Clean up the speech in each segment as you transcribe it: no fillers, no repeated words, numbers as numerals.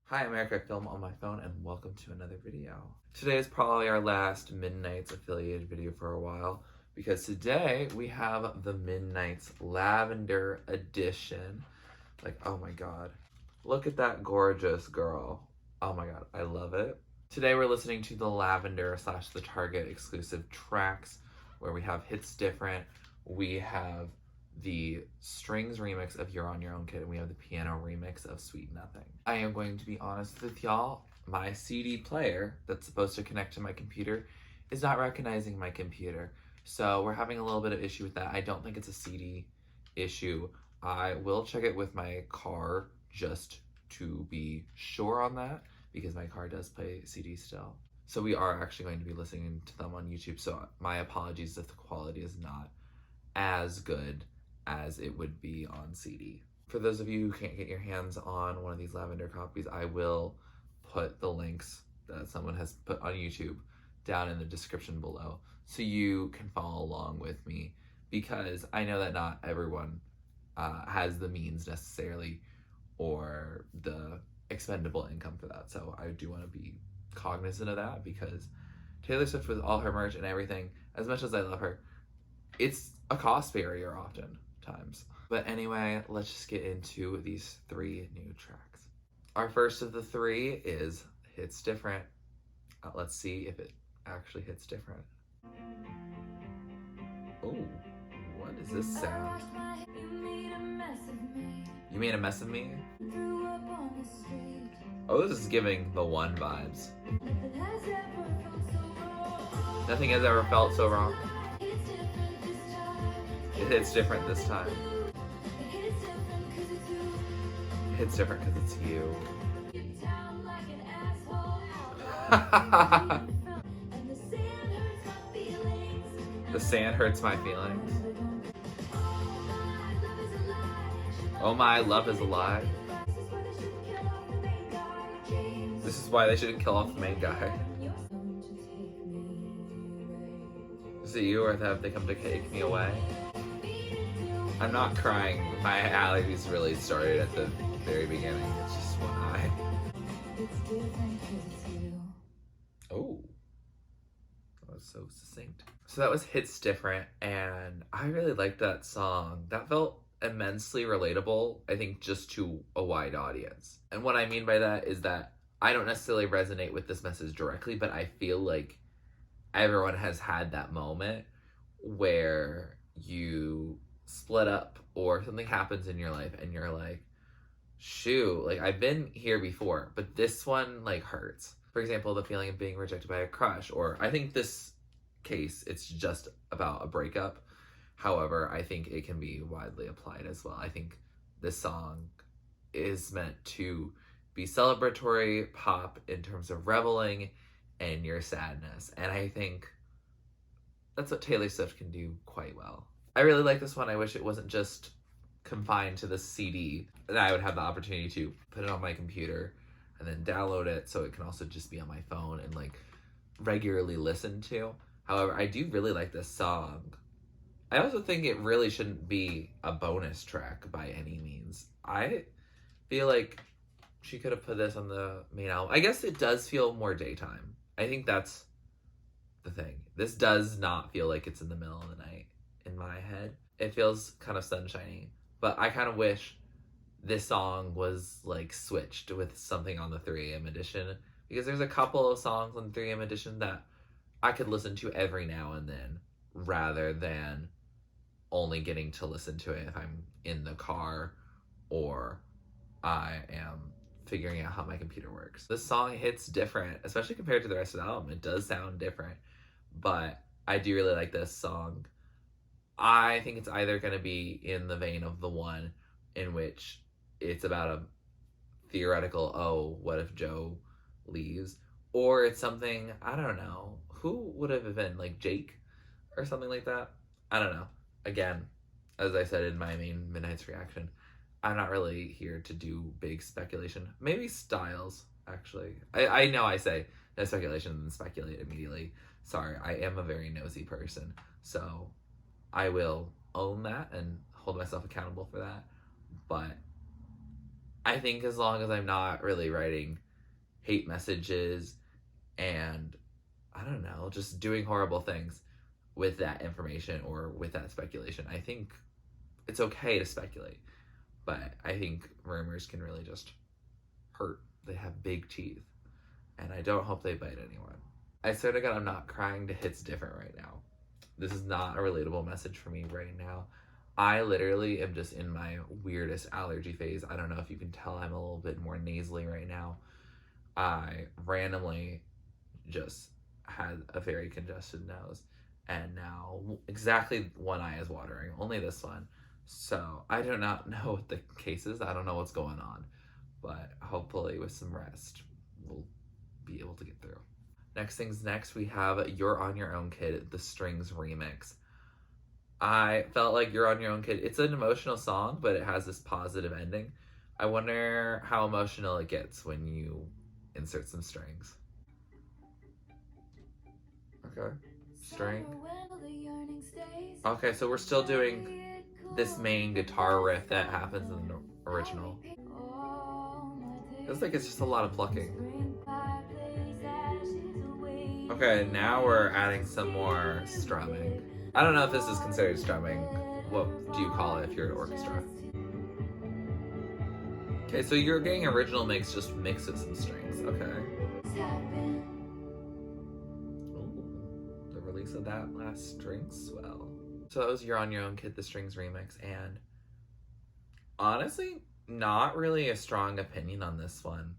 Hi, America Film on my phone, and welcome to another video. Today is probably our last Midnight's affiliated video for a while, because today we have the Midnight's Lavender edition. Like, oh my god. Look at that gorgeous girl. Oh my god, I love it. Today we're listening to the Lavender / the Target-exclusive tracks, where we have Hits Different, we have the strings remix of You're on Your Own Kid, and we have the piano remix of Sweet Nothing. I am going to be honest with y'all, my CD player that's supposed to connect to my computer is not recognizing my computer. So we're having a little bit of issue with that. I don't think it's a CD issue. I will check it with my car just to be sure on that, because my car does play CDs still. So we are actually going to be listening to them on YouTube, so my apologies if the quality is not as good as it would be on CD. For those of you who can't get your hands on one of these Lavender copies, I will put the links that someone has put on YouTube down in the description below so you can follow along with me, because I know that not everyone has the means necessarily or the expendable income for that. So I do want to be cognizant of that, because Taylor Swift, with all her merch and everything, as much as I love her, it's a cost barrier oftentimes. But anyway, let's just get into these 3 new tracks. Our first of the 3 is Hits Different. Let's see if it actually hits different. Oh, what is this sound? You made a mess of me? Oh, this is giving The One vibes. Nothing has ever felt so wrong. It hits different this time. It hits different because it's you. The sand hurts my feelings. Oh my, love is alive. This is why they shouldn't kill off the main guy. Is it you, or have they come to take me away? I'm not crying. My allergies really started at the very beginning. It's just one eye. Oh, that was so succinct. So that was Hits Different, and I really liked that song. That felt immensely relatable, I think, just to a wide audience. And what I mean by that is that I don't necessarily resonate with this message directly, but I feel like everyone has had that moment where you split up or something happens in your life and you're like, shoot, like I've been here before, but this one like hurts. For example, the feeling of being rejected by a crush, or I think this case, it's just about a breakup. However, I think it can be widely applied as well. I think this song is meant to be celebratory pop in terms of reveling in your sadness. And I think that's what Taylor Swift can do quite well. I really like this one. I wish it wasn't just confined to the CD, that I would have the opportunity to put it on my computer and then download it so it can also just be on my phone and like regularly listen to. However, I do really like this song. I also think it really shouldn't be a bonus track by any means. I feel like she could have put this on the main album. I guess it does feel more daytime. I think that's the thing. This does not feel like it's in the middle of the night in my head. It feels kind of sunshiny, but I kind of wish this song was like switched with something on the 3 AM edition, because there's a couple of songs on the 3 AM edition that I could listen to every now and then, rather than only getting to listen to it if I'm in the car or I am figuring out how my computer works. This song hits different, especially compared to the rest of the album. It does sound different, but I do really like this song. I think it's either going to be in the vein of the one in which it's about a theoretical, oh, what if Joe leaves? Or it's something, I don't know, who would have been, like Jake or something like that? I don't know. Again, as I said in my main Midnight's reaction, I'm not really here to do big speculation. Maybe Styles, actually. I know I say no speculation and then speculate immediately. Sorry, I am a very nosy person. So I will own that and hold myself accountable for that. But I think as long as I'm not really writing hate messages and, I don't know, just doing horrible things with that information or with that speculation, I think it's okay to speculate. But I think rumors can really just hurt. They have big teeth, and I don't hope they bite anyone. I swear to God, I'm not crying to Hits Different right now. This is not a relatable message for me right now. I literally am just in my weirdest allergy phase. I don't know if you can tell I'm a little bit more nasally right now. I randomly just had a very congested nose, and now exactly one eye is watering, only this one. So I do not know what the case is. I don't know what's going on, but hopefully with some rest, we'll be able to get through. Next things next, we have You're on Your Own Kid, the Strings remix. I felt like You're on Your Own Kid. It's an emotional song, but it has this positive ending. I wonder how emotional it gets when you insert some strings. Okay. String. Okay, so we're still doing this main guitar riff that happens in the original. Feels like it's just a lot of plucking. Okay, now we're adding some more strumming. I don't know if this is considered strumming. What do you call it if you're an orchestra? Okay, so you're getting original mix, just mix with some strings. Okay. Ooh, the release of that last string swell. So that was You're on Your Own Kid, the Strings remix, and honestly, not really a strong opinion on this one.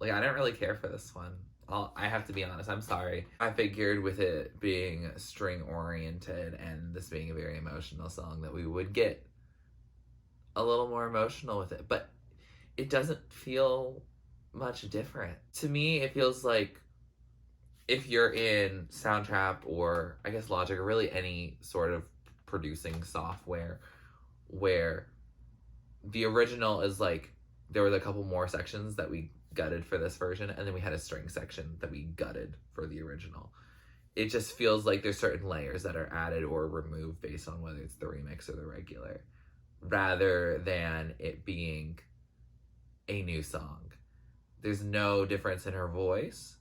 Like, I didn't really care for this one. I have to be honest, I'm sorry. I figured with it being string oriented and this being a very emotional song that we would get a little more emotional with it, but it doesn't feel much different. To me, it feels like if you're in Soundtrap or I guess Logic or really any sort of producing software where the original is like, there was a couple more sections that we gutted for this version, and then we had a string section that we gutted for the original. It just feels like there's certain layers that are added or removed based on whether it's the remix or the regular, rather than it being a new song. There's no difference in her voice.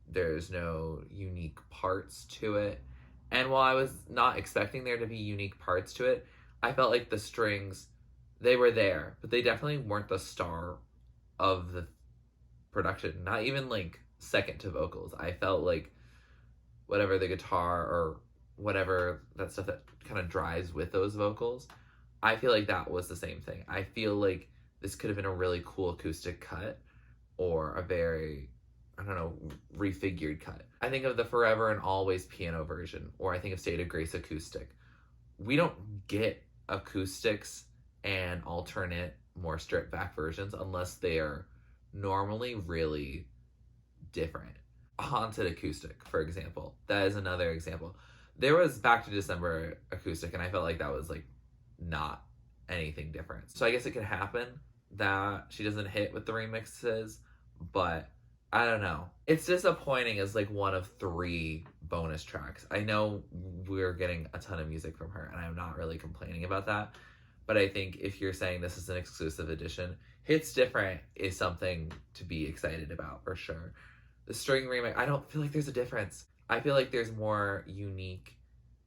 There's no unique parts to it. And while I was not expecting there to be unique parts to it, I felt like the strings, they were there, but they definitely weren't the star of the production. Not even like second to vocals. I felt like whatever the guitar or whatever that stuff that kind of drives with those vocals, I feel like that was the same thing. I feel like this could have been a really cool acoustic cut or a very, I don't know, refigured cut. I think of the Forever and Always piano version, or I think of State of Grace acoustic. We don't get acoustics and alternate, more stripped back versions unless they are normally really different. Haunted acoustic, for example. That is another example. There was Back to December acoustic, and I felt like that was like not anything different. So I guess it could happen that she doesn't hit with the remixes, but I don't know. It's disappointing as like one of 3 bonus tracks. I know we're getting a ton of music from her, and I'm not really complaining about that. But I think if you're saying this is an exclusive edition, Hits Different is something to be excited about for sure. The string remix, I don't feel like there's a difference. I feel like there's more unique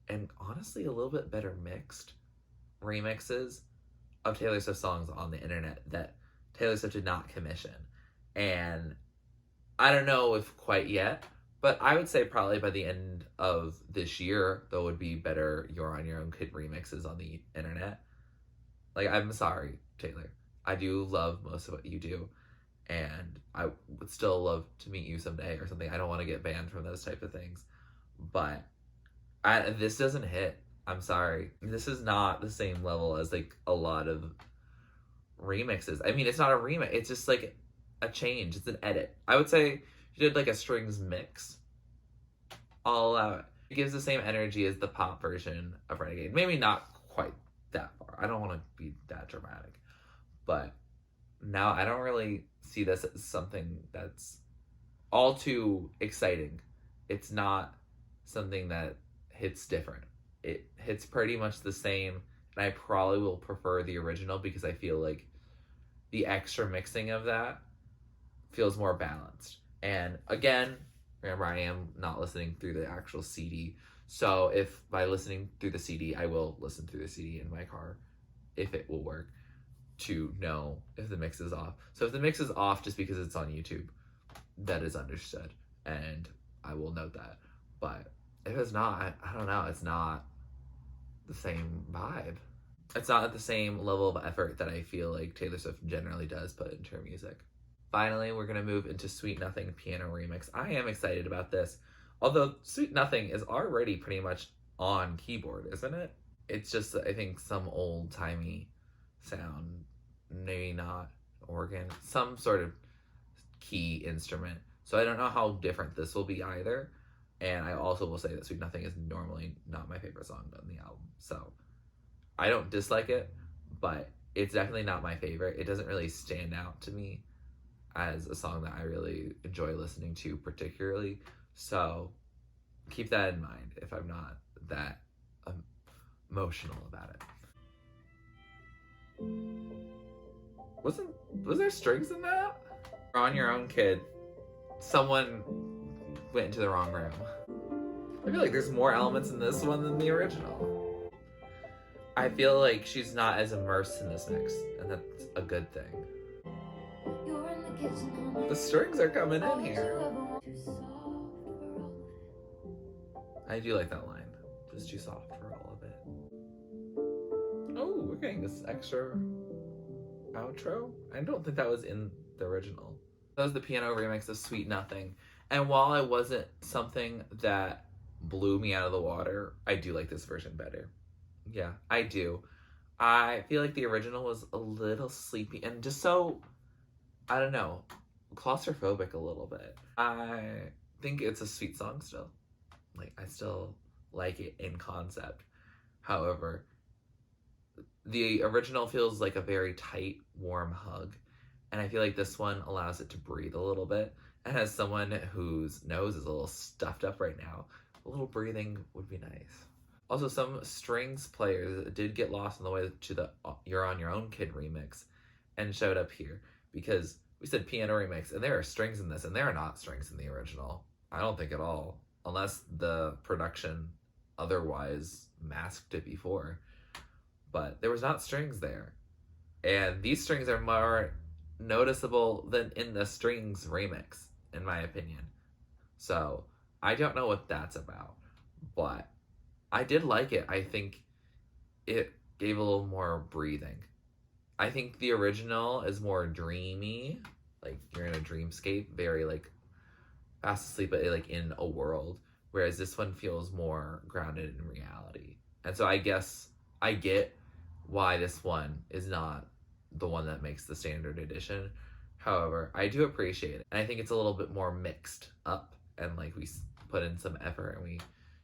and honestly a little bit better mixed remixes of Taylor Swift songs on the internet that Taylor Swift did not commission. And I don't know if quite yet, but I would say probably by the end of this year, there would be better You're on Your Own Kid remixes on the internet. Like, I'm sorry, Taylor. I do love most of what you do, and I would still love to meet you someday or something. I don't want to get banned from those type of things, but this doesn't hit. I'm sorry. This is not the same level as like a lot of remixes. I mean, it's not a remix. It's just like a change. It's an edit. I would say if you did like a strings mix, I'll allow it. It gives the same energy as the pop version of Renegade. Maybe not quite that far. I don't want to be that dramatic, but now I don't really see this as something that's all too exciting. It's not something that hits different. It hits pretty much the same, and I probably will prefer the original because I feel like the extra mixing of that feels more balanced. And again, remember, I am not listening through the actual CD. So if by listening through the CD, I will listen through the CD in my car if it will work to know if the mix is off. So if the mix is off just because it's on YouTube, that is understood. And I will note that. But if it's not, I don't know, it's not the same vibe. It's not at the same level of effort that I feel like Taylor Swift generally does put into her music. Finally, we're going to move into Sweet Nothing piano remix. I am excited about this. Although Sweet Nothing is already pretty much on keyboard, isn't it? It's just, I think, some old-timey sound. Maybe not organ. Some sort of key instrument. So I don't know how different this will be either. And I also will say that Sweet Nothing is normally not my favorite song on the album. So I don't dislike it, but it's definitely not my favorite. It doesn't really stand out to me as a song that I really enjoy listening to particularly. So keep that in mind if I'm not that emotional about it. Was there strings in that? On Your Own Kid. Someone went into the wrong room. I feel like there's more elements in this one than the original. I feel like she's not as immersed in this mix, and that's a good thing. The strings are coming in here. I do like that line. Just too soft for all of it. Oh, we're getting this extra outro. I don't think that was in the original. That was the piano remix of Sweet Nothing. And while it wasn't something that blew me out of the water, I do like this version better. Yeah, I do. I feel like the original was a little sleepy and just so, I don't know, claustrophobic a little bit. I think it's a sweet song still. Like, I still like it in concept. However, the original feels like a very tight, warm hug. And I feel like this one allows it to breathe a little bit. And as someone whose nose is a little stuffed up right now, a little breathing would be nice. Also, some strings players did get lost on the way to the You're On Your Own Kid remix and showed up here because we said piano remix and there are strings in this and there are not strings in the original. I don't think at all, unless the production otherwise masked it before. But there was not strings there. And these strings are more noticeable than in the strings remix, in my opinion. So I don't know what that's about, but I did like it. I think it gave a little more breathing. I think the original is more dreamy, like you're in a dreamscape, very like fast asleep, but like in a world, whereas this one feels more grounded in reality. And so I guess I get why this one is not the one that makes the standard edition. However, I do appreciate it. And I think it's a little bit more mixed up and like we put in some effort and we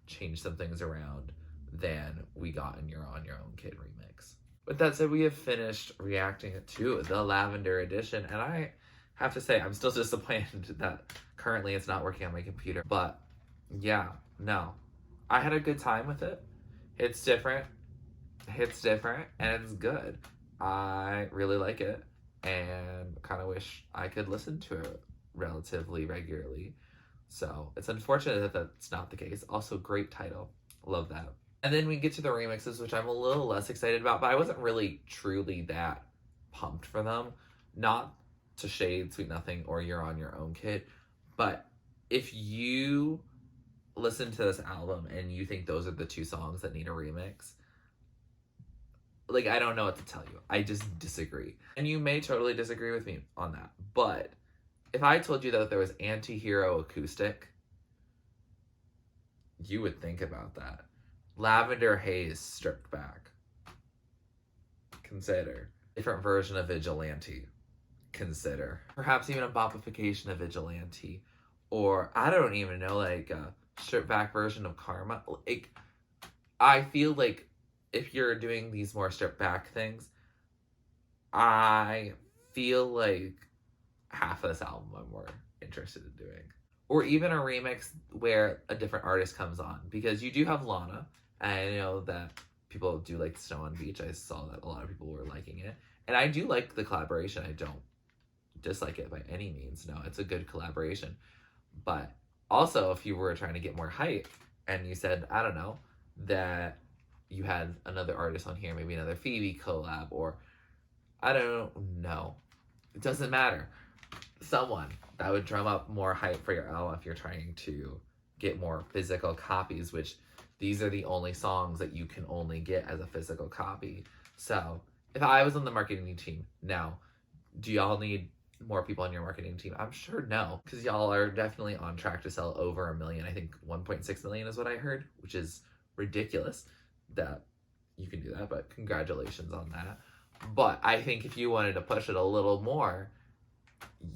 changed some things around than we got in You're On Your Own Kid remix. With that said, we have finished reacting to the Lavender edition, and I have to say I'm still disappointed that currently it's not working on my computer. But yeah, no. I had a good time with it. It's different, and it's good. I really like it, and kind of wish I could listen to it relatively regularly. So it's unfortunate that that's not the case. Also, great title. Love that. And then we get to the remixes, which I'm a little less excited about, but I wasn't really truly that pumped for them. Not to shade Sweet Nothing or You're On Your Own Kid, but if you listen to this album and you think those are the two songs that need a remix, like, I don't know what to tell you. I just disagree. And you may totally disagree with me on that, but if I told you that there was Anti-Hero Acoustic, you would think about that. Lavender Haze stripped back. Consider. Different version of Vigilante. Consider. Perhaps even a bopification of Vigilante. Or, I don't even know, like a stripped back version of Karma. Like, I feel like if you're doing these more stripped back things, I feel like half of this album I'm more interested in doing. Or even a remix where a different artist comes on. Because you do have Lana. And I know that people do like Snow on Beach. I saw that a lot of people were liking it. And I do like the collaboration. I don't dislike it by any means. No, it's a good collaboration. But also, if you were trying to get more hype and you said, I don't know, that you had another artist on here, maybe another Phoebe collab, or I don't know. It doesn't matter. Someone that would drum up more hype for your album if you're trying to get more physical copies, which these are the only songs that you can only get as a physical copy. So if I was on the marketing team now, do y'all need more people on your marketing team? I'm sure no, because y'all are definitely on track to sell over 1 million. I think 1.6 million is what I heard, which is ridiculous that you can do that, but congratulations on that. But I think if you wanted to push it a little more,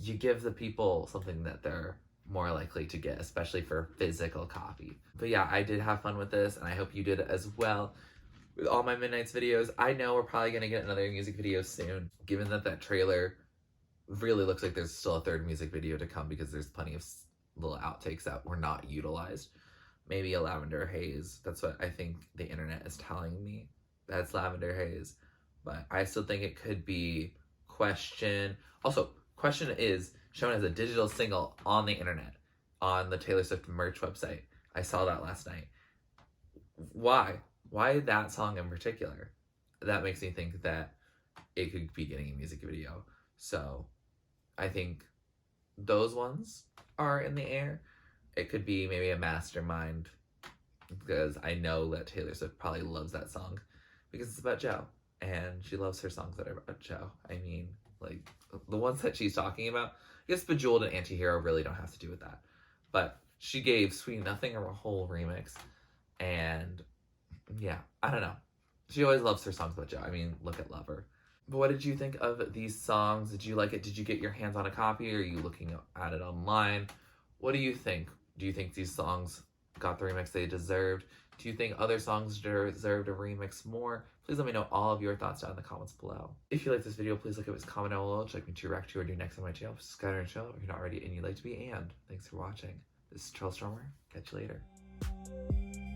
you give the people something that they're more likely to get, especially for physical copy. But yeah, I did have fun with this, and I hope you did as well. With all my Midnights videos, I know we're probably going to get another music video soon, given that that trailer really looks like there's still a third music video to come, because there's plenty of little outtakes that were not utilized. Maybe a Lavender Haze. That's what I think the internet is telling me. That's Lavender Haze. But I still think it could be Question. Also, Question is shown as a digital single on the internet, on the Taylor Swift merch website. I saw that last night. Why? Why that song in particular? That makes me think that it could be getting a music video. So I think those ones are in the air. It could be maybe a Mastermind, because I know that Taylor Swift probably loves that song because it's about Joe, and she loves her songs that are about Joe. I mean, like, the ones that she's talking about, I guess Bejeweled and Antihero really don't have to do with that. But she gave Sweet Nothing a whole remix, and yeah, I don't know. She always loves her songs about Joe. I mean, look at Lover. But what did you think of these songs? Did you like it? Did you get your hands on a copy? Or are you looking at it online? What do you think? Do you think these songs got the remix they deserved? Do you think other songs deserved a remix more? Please let me know all of your thoughts down in the comments below. If you like this video, please like it, comment down below, check me to react to or do next on my channel. Subscribe to the channel if you're not already and you'd like to be. And thanks for watching. This is TurtleStormer. Catch you later.